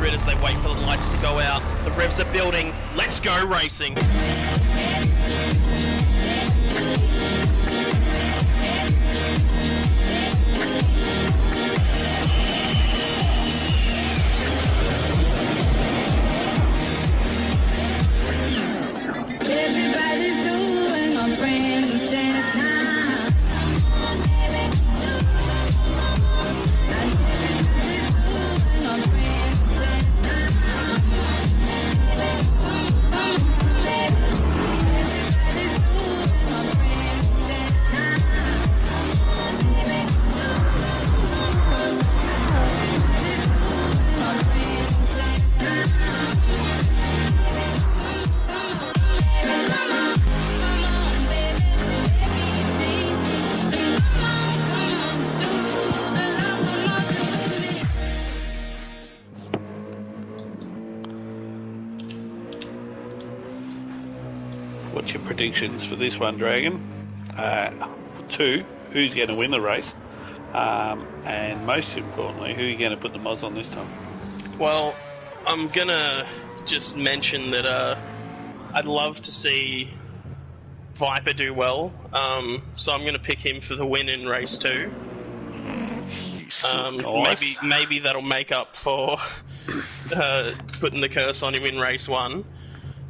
grid as they wait for the lights to go out. The revs are building. Let's go racing. Everybody's doing a brand new dance now. What's your predictions for this one, Dragon? 2, who's going to win the race? And most importantly, who are you going to put the mods on this time? Well, I'm going to just mention that I'd love to see Viper do well. So I'm going to pick him for the win in race 2. Nice. Maybe that'll make up for putting the curse on him in race 1.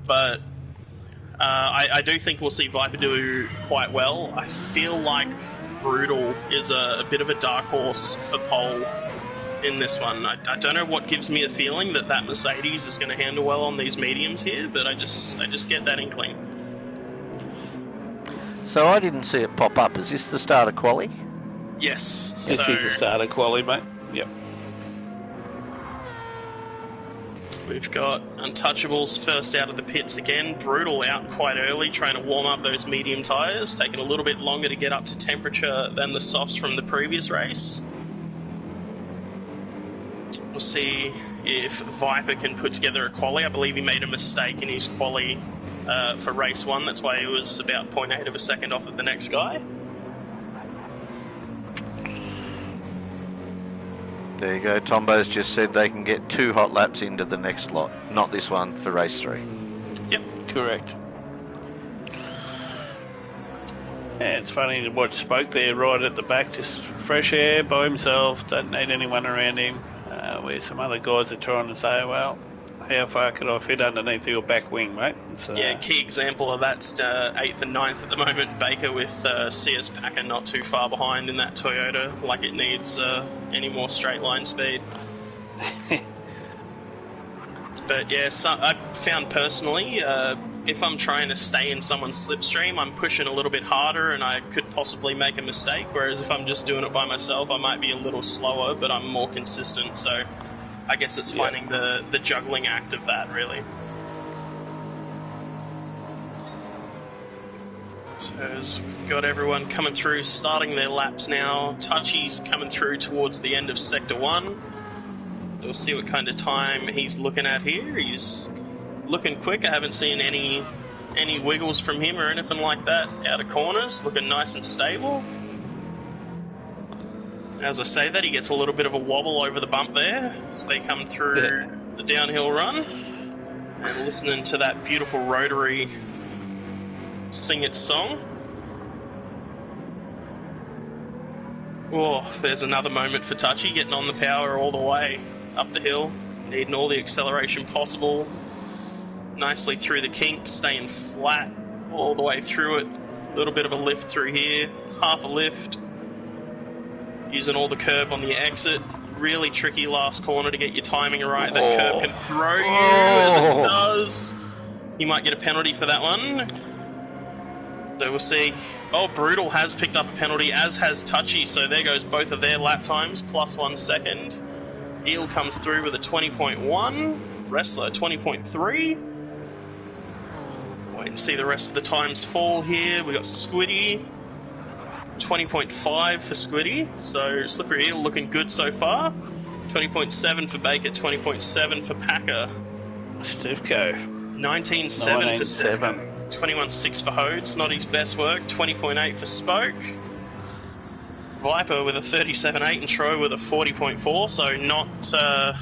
But I do think we'll see Viper do quite well. I feel like Brutal is a bit of a dark horse for pole in this one. I don't know what gives me a feeling that Mercedes is going to handle well on these mediums here, but I just get that inkling. So I didn't see it pop up. Is this the start of quali? Yes. This is the start of quali, mate. Yep. We've got Untouchables first out of the pits again. Brutal out quite early, trying to warm up those medium tyres. Taking a little bit longer to get up to temperature than the softs from the previous race. We'll see if Viper can put together a quali. I believe he made a mistake in his quali for race 1. That's why he was about 0.8 of a second off of the next guy. There you go. Tombo's just said they can get 2 hot laps into the next lot, not this one for race 3. Yep, correct. Yeah, it's funny to watch Spoke there right at the back, just fresh air by himself, don't need anyone around him, where some other guys are trying to say, well, how far could I fit underneath your back wing, mate? So, yeah, key example of that's 8th and 9th at the moment. Baker with CS Packer not too far behind in that Toyota, like it needs any more straight line speed. But yeah, I found personally, if I'm trying to stay in someone's slipstream, I'm pushing a little bit harder and I could possibly make a mistake, whereas if I'm just doing it by myself, I might be a little slower, but I'm more consistent, so I guess it's finding the juggling act of that, really. So as we've got everyone coming through, starting their laps now. Touchy's coming through towards the end of Sector 1. We'll see what kind of time he's looking at here. He's looking quick. I haven't seen any wiggles from him or anything like that out of corners. Looking nice and stable. As I say that, he gets a little bit of a wobble over the bump there as they come through the downhill run. And listening to that beautiful rotary sing its song. Oh, there's another moment for Touchy, getting on the power all the way up the hill. Needing all the acceleration possible. Nicely through the kink, staying flat all the way through it. A little bit of a lift through here, half a lift. Using all the curb on the exit. Really tricky last corner to get your timing right. That curb can throw you as it does. You might get a penalty for that one. So we'll see. Oh, Brutal has picked up a penalty, as has Touchy. So there goes both of their lap times, plus 1 second. Eel comes through with a 20.1. Wrestler, 20.3. Wait and see the rest of the times fall here. We got Squiddy. 20.5 for Squiddy, so Slippery Eel looking good so far. 20.7 for Baker, 20.7 for Packer. Stivko. 19.7 for Stefan. 21.6 for Hodes, not his best work. 20.8 for Spoke. Viper with a 37.8 and Tro with a 40.4, so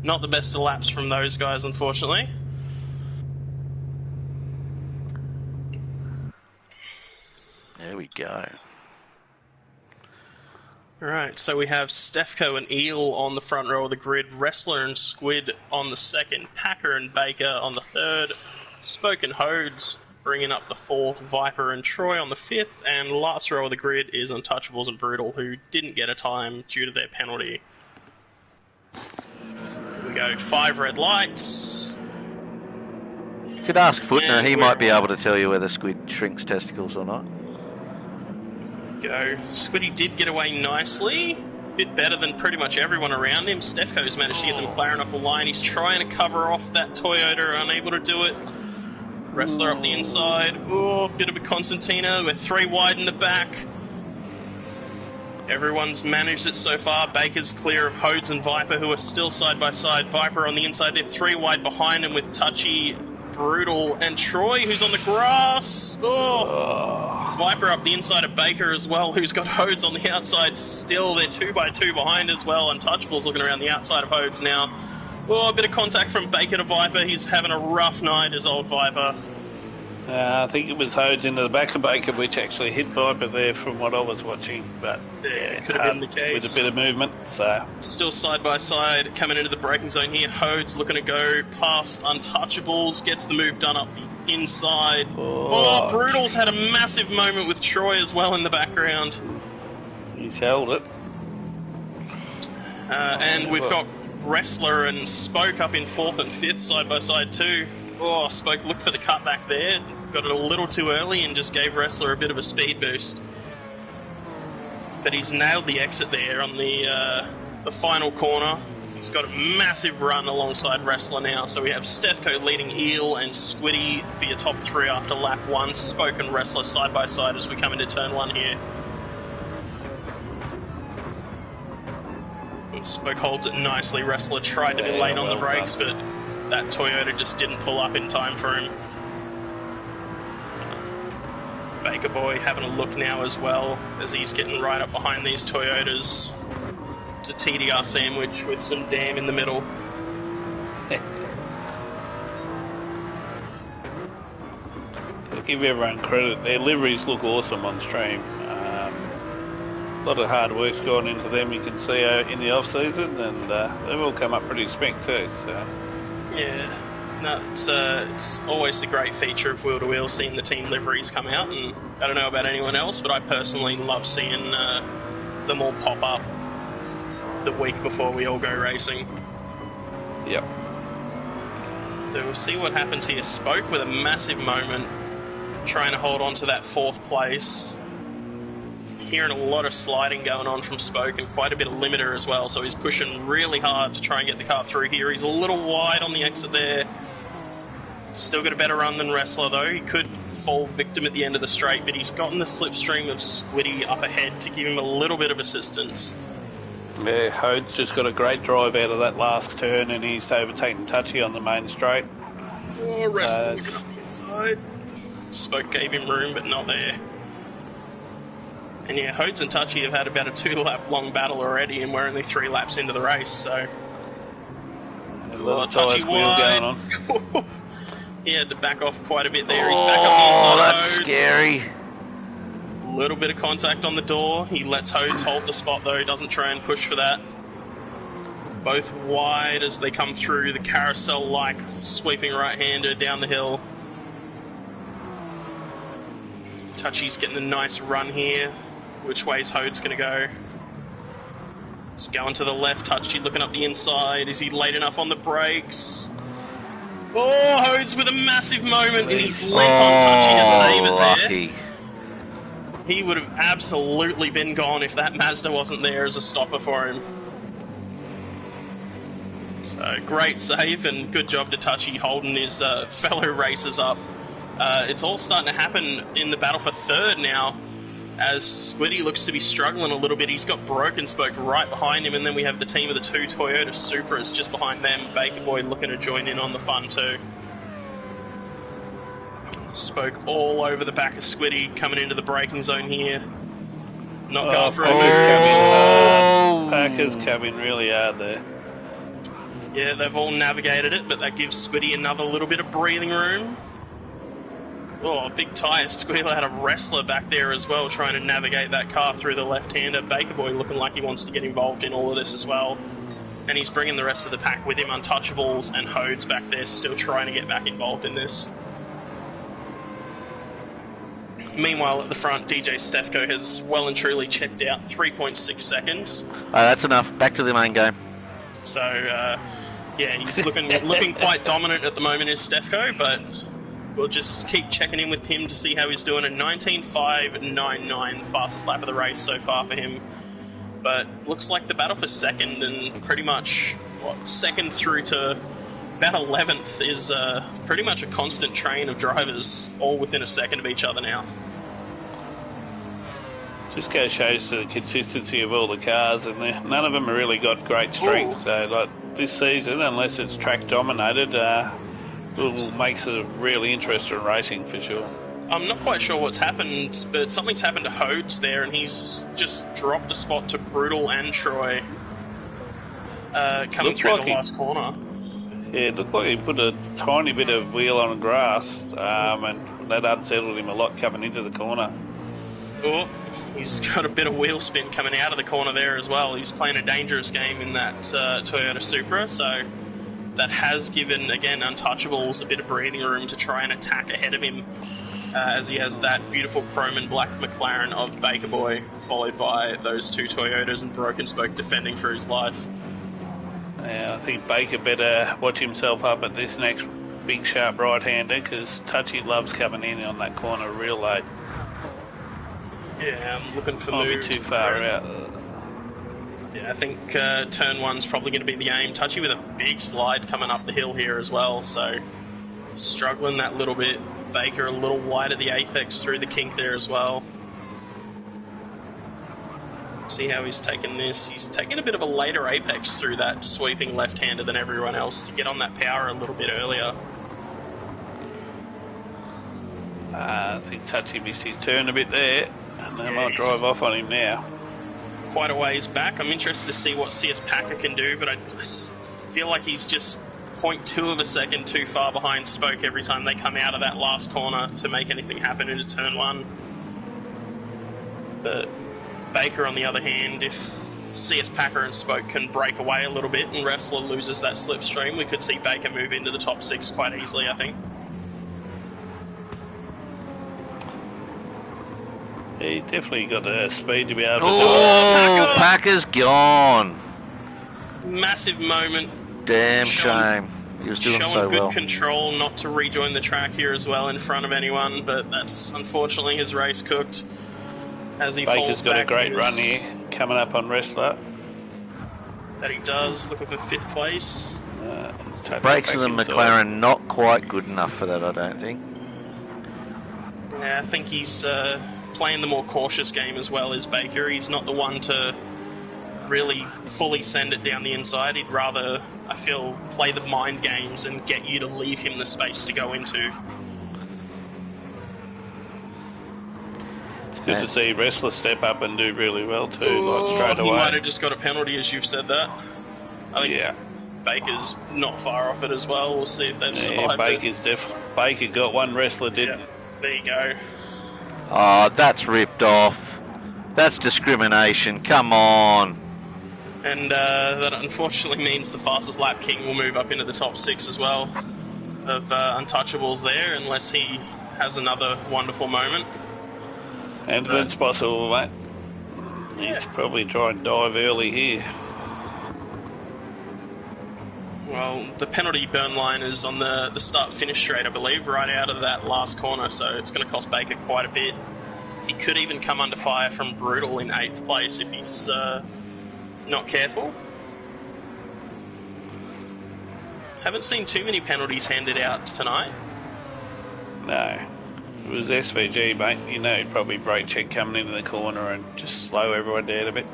Not the best of laps from those guys, unfortunately. There we go. Alright, so we have Stefko and Eel on the front row of the grid, Wrestler and Squid on the second, Packer and Baker on the third, Spoke and Hodes bringing up the fourth, Viper and Troy on the fifth, and last row of the grid is Untouchables and Brutal, who didn't get a time due to their penalty. Here we go, 5 red lights. You could ask Footner, And he we're might be on. able to tell you whether squid shrinks testicles or not. Go. Squiddy did get away nicely. Bit better than pretty much everyone around him. Stefko's managed to get the McLaren off the line. He's trying to cover off that Toyota, unable to do it. Wrestler up the inside. Oh, bit of a concertina. We're 3 wide in the back. Everyone's managed it so far. Baker's clear of Hodes and Viper, who are still side by side. Viper on the inside. They're 3 wide behind him with Touchy, Brutal, and Troy, who's on the grass. Oh. Viper up the inside of Baker as well, who's got Hodes on the outside still. They're 2 by 2 behind as well. Untouchables looking around the outside of Hodes now. Oh, a bit of contact from Baker to Viper. He's having a rough night, his old Viper. I think it was Hodes into the back of Baker, which actually hit Viper there from what I was watching. But Yeah, it's could have hard been the case. with a bit of movement. So Still side by side, coming into the braking zone here. Hodes looking to go past Untouchables, gets the move done up the inside. Oh, Brutal's had a massive moment with Troy as well in the background. he's held it. And we've got Wrestler and Spoke up in 4th and 5th side by side too. Oh, Spoke looked for the cutback there. Got it a little too early and just gave Wrestler a bit of a speed boost. But he's nailed the exit there on the final corner. He's got a massive run alongside Wrestler now. So we have Stefko leading Eel and Squiddy for your top 3 after lap 1. Spoke and Wrestler side by side as we come into turn 1 here. And Spoke holds it nicely. Wrestler tried to be late on the brakes, but that Toyota just didn't pull up in time for him. Baker Boy having a look now as well, as he's getting right up behind these Toyotas. It's a TDR sandwich with some dam in the middle. I'll give everyone credit. Their liveries look awesome on stream. A lot of hard work's gone into them, you can see in the off-season, and they've all come up pretty spec too. So. Yeah, no, it's always a great feature of Wheel to Wheel seeing the team liveries come out, and I don't know about anyone else, but I personally love seeing them all pop up the week before we all go racing. Yep. So we'll see what happens here. Spoke with a massive moment, trying to hold on to that 4th place. Hearing a lot of sliding going on from Spoke and quite a bit of limiter as well, so he's pushing really hard to try and get the car through here. He's a little wide on the exit there. Still got a better run than Wrestler though. He could fall victim at the end of the straight, but he's gotten the slipstream of Squiddy up ahead to give him a little bit of assistance. Yeah, Hodes just got a great drive out of that last turn, and he's overtaken Touchy on the main straight. Oh, Wrestler looking up the inside. Spoke gave him room, but not there. And yeah, Hodes and Touchy have had about a 2-lap long battle already, and we're only 3 laps into the race, so... A little Touchy tyre squeal wide. going on. He had to back off quite a bit there. He's back up the inside. That's Hodes. scary. A little bit of contact on the door. He lets Hodes hold the spot though. He doesn't try and push for that. Both wide as they come through the carousel-like sweeping right-hander down the hill. Touchy's getting a nice run here. Which way's Hodes going to go? It's going to the left. Touchy looking up the inside. Is he late enough on the brakes? Oh, Hodes with a massive moment, and he's lent on Touchy to save it lucky. there. He would have absolutely been gone if that Mazda wasn't there as a stopper for him. So, great save, and good job to Touchy holding his fellow racers up. It's all starting to happen in the battle for 3rd now, as Squiddy looks to be struggling a little bit. He's got Broken Spoke right behind him, and then we have the team of the 2 Toyota Supras just behind them. Baker Boy looking to join in on the fun too. Spoke all over the back of Squiddy, coming into the braking zone here. Not going for a move. Packers coming really hard there. Yeah, they've all navigated it, but that gives Squiddy another little bit of breathing room. Oh, big tyre squealer had a wrestler back there as well, trying to navigate that car through the left-hander. Baker Boy looking like he wants to get involved in all of this as well. And he's bringing the rest of the pack with him. Untouchables and Hodes back there still trying to get back involved in this. Meanwhile, at the front, DJ Stefko has well and truly checked out 3.6 seconds. That's enough. Back to the main game. So, yeah, he's looking quite dominant at the moment, is Stefko, but we'll just keep checking in with him to see how he's doing. A 19.599, fastest lap of the race so far for him. But looks like the battle for second, and pretty much, second through to about 11th is pretty much a constant train of drivers, all within a second of each other now. Just shows the consistency of all the cars, and none of them have really got great strength. Ooh. So, like this season, unless it's track dominated, makes it really interesting racing for sure. I'm not quite sure what's happened, but something's happened to Hodes there, and he's just dropped a spot to Brutal and Troy coming through the last corner. Yeah, it looked like he put a tiny bit of wheel on the grass, and that unsettled him a lot coming into the corner. Oh, he's got a bit of wheel spin coming out of the corner there as well. He's playing a dangerous game in that Toyota Supra, so that has given, again, Untouchables a bit of breathing room to try and attack ahead of him, as he has that beautiful chrome and black McLaren of Baker Boy, followed by those two Toyotas and Broken Spoke defending for his life. Yeah, I think Baker better watch himself up at this next big sharp right-hander, because Touchy loves coming in on that corner real late. Yeah, I'm looking for Might moves. be too far there. out. Yeah, I think turn one's probably going to be the aim. Touchy with a big slide coming up the hill here as well, so struggling that little bit. Baker a little wide of the apex through the kink there as well. See how he's taken this. He's taken a bit of a later apex through that sweeping left-hander than everyone else to get on that power a little bit earlier. I think Touchy missed his turn a bit there, and they might drive off on him now. Quite a ways back. I'm interested to see what CS Packer can do, but I feel like he's just 0.2 of a second too far behind Spoke every time they come out of that last corner to make anything happen into turn one. But Baker, on the other hand, if CS Packer and Spoke can break away a little bit and Wrestler loses that slipstream, we could see Baker move into the top six quite easily, I think. He definitely got the speed to be able to do it. Oh, Packer's gone. Massive moment. Damn shame. He was doing Showing so good well. control not to rejoin the track here as well in front of anyone, but that's unfortunately his race cooked as he Baker's falls got back. a great run here, coming up on Wrestler. That he does, looking for 5th place. Brakes in the McLaren not quite good enough for that, I don't think. Yeah, I think he's playing the more cautious game as well as Baker. He's not the one to really fully send it down the inside. He'd rather, I feel, play the mind games and get you to leave him the space to go into. It's good to see Wrestler step up and do really well too, like straight away. He might have just got a penalty as you've said that. I think Yeah. Baker's not far off it as well. We'll see if they've survived it. Baker got one, Wrestler didn't. Yeah, there you go. Oh, that's ripped off. That's discrimination. Come on. And that unfortunately means the fastest lap king will move up into the top 6 as well of Untouchables there, unless he has another wonderful moment. Anything's possible, mate. He's probably trying to dive early here. Well, the penalty burn line is on the start-finish straight, I believe, right out of that last corner, so it's going to cost Baker quite a bit. He could even come under fire from Brutal in 8th place if he's not careful. Haven't seen too many penalties handed out tonight. No. If it was SVG, mate, you know he'd probably brake check coming into the corner and just slow everyone down a bit.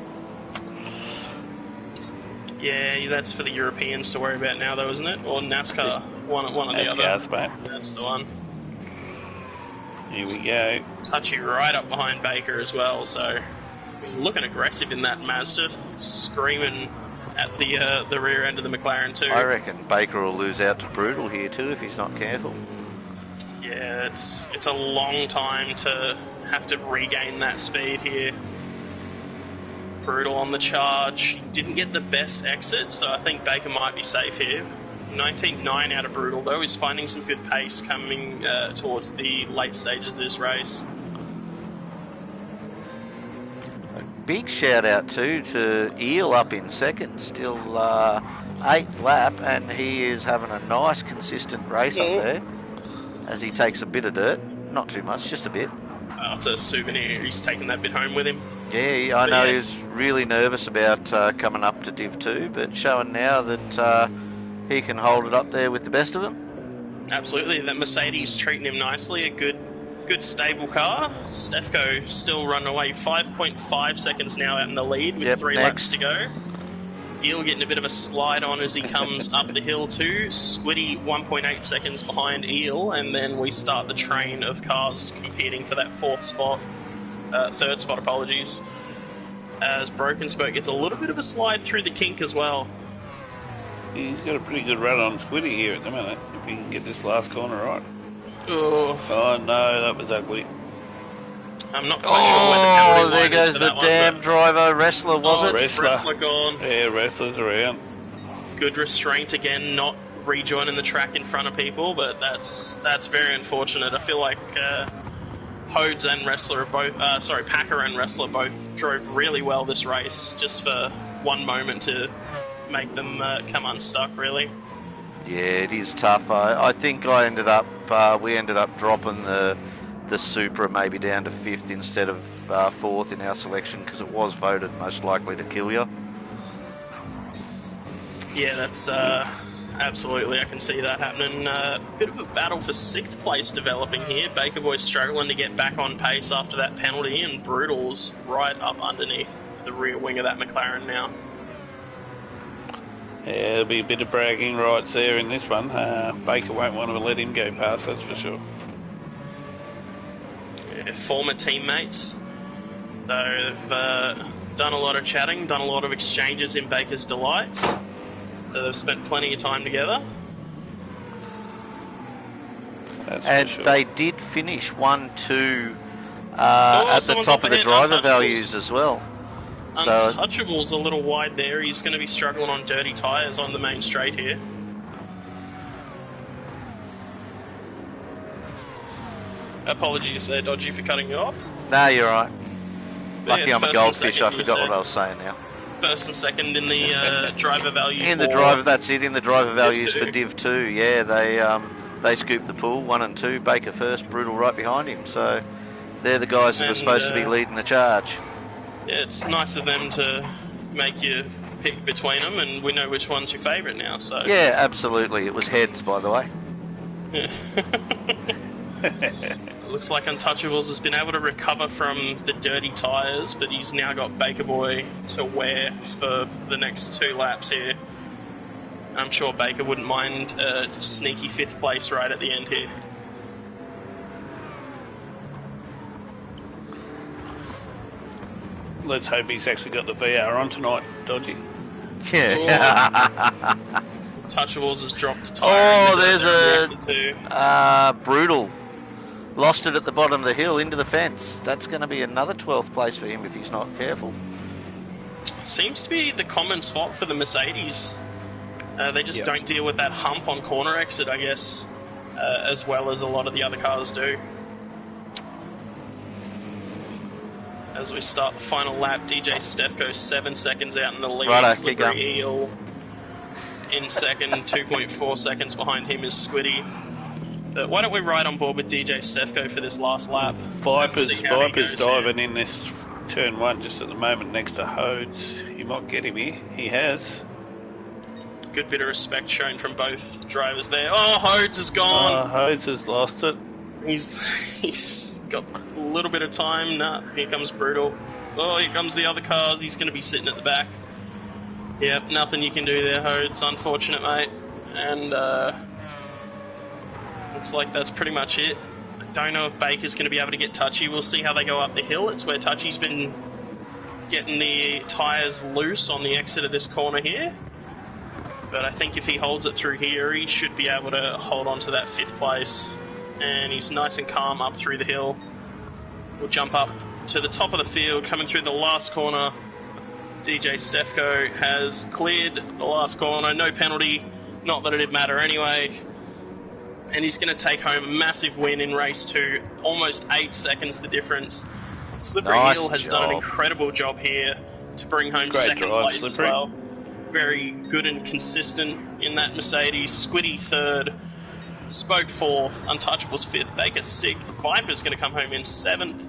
Yeah, that's for the Europeans to worry about now, though, isn't it? Or NASCAR, one or the other. NASCAR's, mate. That's the one. Here we go. Touchy right up behind Baker as well, so he's looking aggressive in that Mazda, screaming at the rear end of the McLaren too. I reckon Baker will lose out to Brutal here too if he's not careful. Yeah, it's a long time to have to regain that speed here. Brutal on the charge. He didn't get the best exit, so I think Baker might be safe here. 19.9 out of Brutal, though. He's finding some good pace coming towards the late stages of this race. A big shout out too to Eel up in second, still 8th lap, and he is having a nice consistent race up there as he takes a bit of dirt. Not too much, just a bit. It's a souvenir. He's taking that bit home with him. Yeah, I know he's really nervous about coming up to Div 2, but showing now that he can hold it up there with the best of them. Absolutely. That Mercedes treating him nicely. A good stable car. Stefko still running away. 5.5 seconds now out in the lead with 3 laps to go. Eel getting a bit of a slide on as he comes up the hill too. Squiddy 1.8 seconds behind Eel, and then we start the train of cars competing for that third spot, apologies. As Broken Spoke gets a little bit of a slide through the kink as well. He's got a pretty good run on Squiddy here at the minute, if he can get this last corner right. Oh no, that was ugly. I'm not quite sure where the penalty there line goes is for the that damn one, driver. Wrestler, was it? Wrestler gone. Yeah, Wrestler's around. Good restraint again, not rejoining the track in front of people, but that's very unfortunate. I feel like Hodes and Wrestler are both, Packer and Wrestler both drove really well this race, just for one moment to make them come unstuck, really. Yeah, it is tough. I think we ended up dropping the Supra maybe down to 5th instead of 4th in our selection because it was voted most likely to kill you. Yeah, that's absolutely, I can see that happening. Bit of a battle for 6th place developing here. Baker Boy struggling to get back on pace after that penalty, and Brutal's right up underneath the rear wing of that McLaren now. Yeah, there'll be a bit of bragging rights there in this one. Baker won't want to let him go past, that's for sure. Yeah, former teammates. They've done a lot of chatting, done a lot of exchanges in Baker's Delights. They've spent plenty of time together. And they did finish 1-2 at the top of the driver values as well. Untouchable's a little wide there. He's going to be struggling on dirty tyres on the main straight here. Apologies there, Dodgy, for cutting you off. No, you're right. Lucky Yeah, I'm a first and goldfish, I second, you forgot said. what I was saying now. First and second in the driver value. In the for driver, that's it, in the driver values Div 2. for Div 2, yeah, they scooped the pool, 1 and 2, Baker first, Brutal right behind him, so they're the guys that are supposed to be leading the charge. Yeah, it's nice of them to make you pick between them, and we know which one's your favourite now, so... Yeah, absolutely, it was heads, by the way. Yeah. Looks like Untouchables has been able to recover from the dirty tyres, but he's now got Baker Boy to wear for the next 2 laps here. I'm sure Baker wouldn't mind a sneaky 5th place right at the end here. Let's hope he's actually got the VR on tonight, Dodgy. Yeah. Untouchables has dropped a tyre. There's a Brutal. Lost it at the bottom of the hill into the fence. That's going to be another 12th place for him if he's not careful. Seems to be the common spot for the Mercedes. They just don't deal with that hump on corner exit, I guess, as well as a lot of the other cars do. As we start the final lap, DJ Stefko 7 seconds out in the lead. Righto, Slippery Eel in second, 2.4 seconds behind him is Squiddy. But why don't we ride on board with DJ Stefko for this last lap? Viper's diving in this turn 1 just at the moment next to Hodes. You might get him here. He has. Good bit of respect shown from both drivers there. Oh, Hodes is gone. Hodes has lost it. He's got a little bit of time. Nah, here comes Brutal. Oh, here comes the other cars. He's going to be sitting at the back. Yep, nothing you can do there, Hodes. Unfortunate, mate. And looks like that's pretty much it. I don't know if Baker's going to be able to get Touchy. We'll see how they go up the hill. It's where Touchy's been getting the tyres loose on the exit of this corner here. But I think if he holds it through here, he should be able to hold on to that 5th place. And he's nice and calm up through the hill. We'll jump up to the top of the field, coming through the last corner. DJ Stefko has cleared the last corner, no penalty, not that it did matter anyway. And he's going to take home a massive win in race 2, almost 8 seconds the difference. Slippery Eel has done an incredible job here to bring home second place as well. Very good and consistent in that Mercedes. Squiddy 3rd, Spoke 4th, Untouchables 5th, Baker 6th, Viper's going to come home in 7th.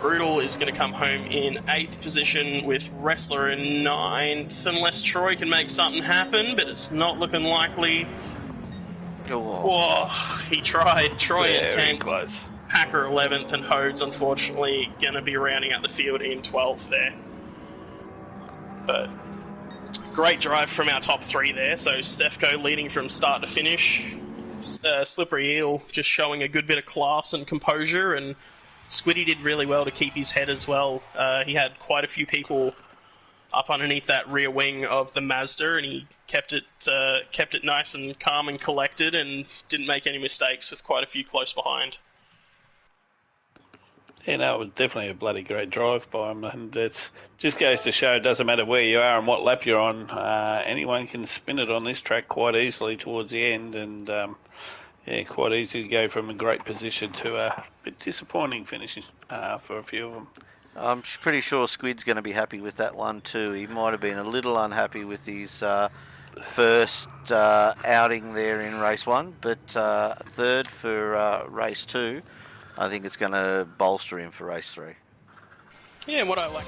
Brutal is going to come home in 8th position with Wrestler in 9th, unless Troy can make something happen, but it's not looking likely. Whoa, he tried. Troy in 10th, Packer 11th, and Hodes, unfortunately, going to be rounding out the field in 12th there. But great drive from our top 3 there. So Stefko leading from start to finish. Slippery Eel just showing a good bit of class and composure, and Squiddy did really well to keep his head as well. He had quite a few people up underneath that rear wing of the Mazda, and he kept it nice and calm and collected, and didn't make any mistakes with quite a few close behind. Yeah, no, it was definitely a bloody great drive by him, and it just goes to show it doesn't matter where you are and what lap you're on. Anyone can spin it on this track quite easily towards the end, and quite easy to go from a great position to a bit disappointing finishes for a few of them. I'm pretty sure Squid's going to be happy with that one too. He might have been a little unhappy with his first outing there in race 1, but 3rd for race 2. I think it's going to bolster him for race 3. Yeah, and what I like